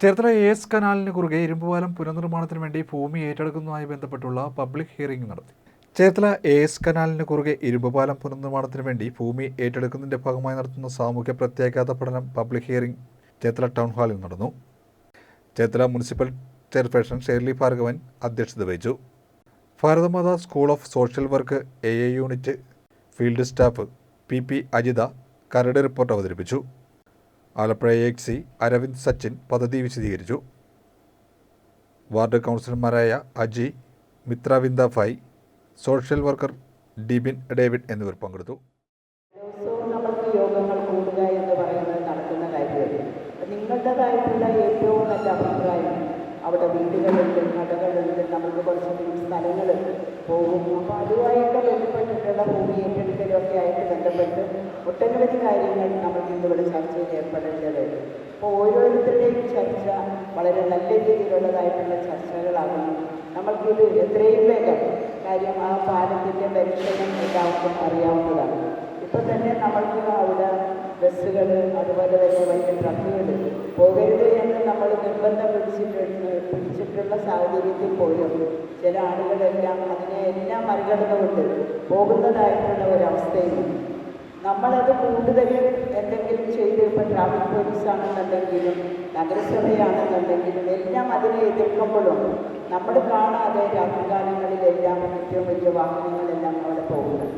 Cherthala S കനാലിന് കുറുകെ ഇരുമ്പുപാലം പുനർനിർമ്മാണത്തിന് വേണ്ടി ഭൂമി ഏറ്റെടുക്കുന്നതുമായി ബന്ധപ്പെട്ടുള്ള പബ്ലിക് ഹിയറിംഗ് നടത്തി. ചേർത്തല എസ് കനാലിന് കുറുകെ ഇരുമ്പുപാലം പുനർനിർമ്മാണത്തിന് വേണ്ടി ഭൂമി ഏറ്റെടുക്കുന്നതിന്റെ ഭാഗമായി നടത്തുന്ന സാമൂഹ്യ പ്രത്യാഘാത പഠനം പബ്ലിക് ഹിയറിംഗ് ചേർത്തല ടൗൺ ഹാളിൽ നടന്നു. ചേർത്തല മുനിസിപ്പൽ ചെയർപേഴ്സൺ ഷേർലി ഭാർഗവൻ അധ്യക്ഷത വഹിച്ചു. Bharat Mata school of social work AA unit field staff PP Ajitha കരട് റിപ്പോർട്ട് അവതരിപ്പിച്ചു. ആലപ്പുഴ AXC അരവിന്ദ് സച്ചിൻ പദ്ധതി വിശദീകരിച്ചു. വാർഡ് കൗൺസിലർമാരായ Aji, Mitra Vinda Fai, social worker Dibin David എന്നിവർ പങ്കെടുത്തു. നമുക്ക് യോഗങ്ങൾ കൂടുക എന്ന് പറയുന്നത് നടക്കുന്ന കാര്യമല്ല. നിങ്ങളുടേതായിട്ടുള്ള ഏറ്റവും നല്ല അഭിപ്രായം അവിടെ വീടുകളുണ്ട്, കടകളുണ്ട്, നമുക്ക് കുറച്ചധികം സ്ഥലങ്ങൾ പോകും. അപ്പോൾ അതുമായിട്ട് ബന്ധപ്പെട്ടിട്ടുള്ള ഭൂമി ഏറ്റെടുക്കലൊക്കെ ആയിട്ട് ബന്ധപ്പെട്ട് ഒട്ടനവധി കാര്യങ്ങൾ നമ്മൾ ഇന്നിവിടെ ചർച്ചയിൽ ഏർപ്പെടേണ്ടതുണ്ട്. അപ്പോൾ ഓരോരുത്തരുടെയും ചർച്ച വളരെ നല്ല രീതിയിലുള്ളതായിട്ടുള്ള ചർച്ചകളാകണം. നമ്മൾക്കിത് എത്രയും വേഗം കാര്യം ആ പാലത്തിൻ്റെ പരിശീലനം എല്ലാവർക്കും അറിയാവുന്നതാണ്. ഇപ്പം തന്നെ നമ്മൾക്ക് അവിടെ ബസ്സുകൾ അതുപോലെ തന്നെ വലിയ ട്രക്കുകൾ പോകരുത് എന്ന് നമ്മൾ നിർബന്ധം പിടിച്ചിട്ടുള്ള സാഹചര്യത്തിൽ പോലും ചില ആളുകളെല്ലാം അതിനെല്ലാം മറികടന്നുകൊണ്ട് പോകുന്നതായിട്ടുള്ള ഒരവസ്ഥയും നമ്മളത് കൂടുതൽ എന്തെങ്കിലും ചെയ്ത് ഇപ്പം ട്രാഫിക് പോലീസാണെന്നുണ്ടെങ്കിലും നഗരസഭയാണെന്നുണ്ടെങ്കിലും എല്ലാം അതിനെ എതിർക്കുമ്പോഴും നമ്മൾ കാണാതെ രാത്രികാലങ്ങളിലെല്ലാം ഏറ്റവും വലിയ വാഹനങ്ങളെല്ലാം അവിടെ പോകുന്നത്.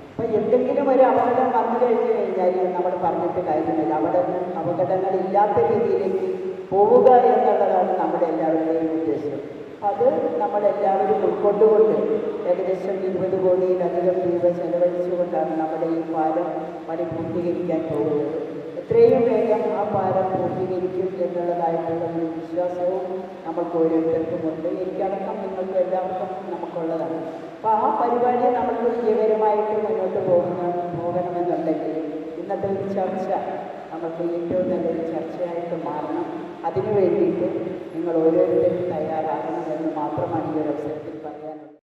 അപ്പോൾ എന്തെങ്കിലും ഒരു അപകടം വന്നു കഴിഞ്ഞാൽ നമ്മൾ പറഞ്ഞിട്ട് കാര്യമില്ല. അവിടെ അപകടങ്ങളില്ലാത്ത രീതിയിലേക്ക് പോവുക എന്നുള്ളതാണ് നമ്മുടെ എല്ലാവരുടെയും ഉദ്ദേശം. അത് നമ്മളെല്ലാവരും ഉൾക്കൊണ്ടുകൊണ്ട് ഏകദേശം 20 കോടിയിലധികം രൂപ ചെലവഴിച്ചുകൊണ്ടാണ് നമ്മുടെ ഈ പാലം പണി പൂർത്തീകരിക്കാൻ പോകുന്നത്. എത്രയും വേഗം ആ പാലം പൂർത്തീകരിക്കും എന്നുള്ളതായിട്ടുള്ള ഒരു വിശ്വാസവും നമുക്ക് ഓരോരുത്തർക്കുമുണ്ട്. എനിക്കടക്കം നിങ്ങൾക്ക് എല്ലാവർക്കും നമുക്കുള്ളതാണ്. അപ്പോൾ ആ പരിപാടി നമുക്ക് വിജയകരമായിട്ട് മുന്നോട്ട് പോകണമെന്നുണ്ടെങ്കിൽ ഇന്നത്തെ ഒരു ചർച്ച നമുക്ക് ഏറ്റവും നല്ലൊരു ചർച്ചയായിട്ട് മാറണം. അതിനു വേണ്ടിയിട്ട് നിങ്ങൾ ഓരോരുത്തരും തയ്യാറാകണമെന്ന് മാത്രമാണ് ഈ ഒരു അവസരത്തിൽ പറയാനുള്ളത്.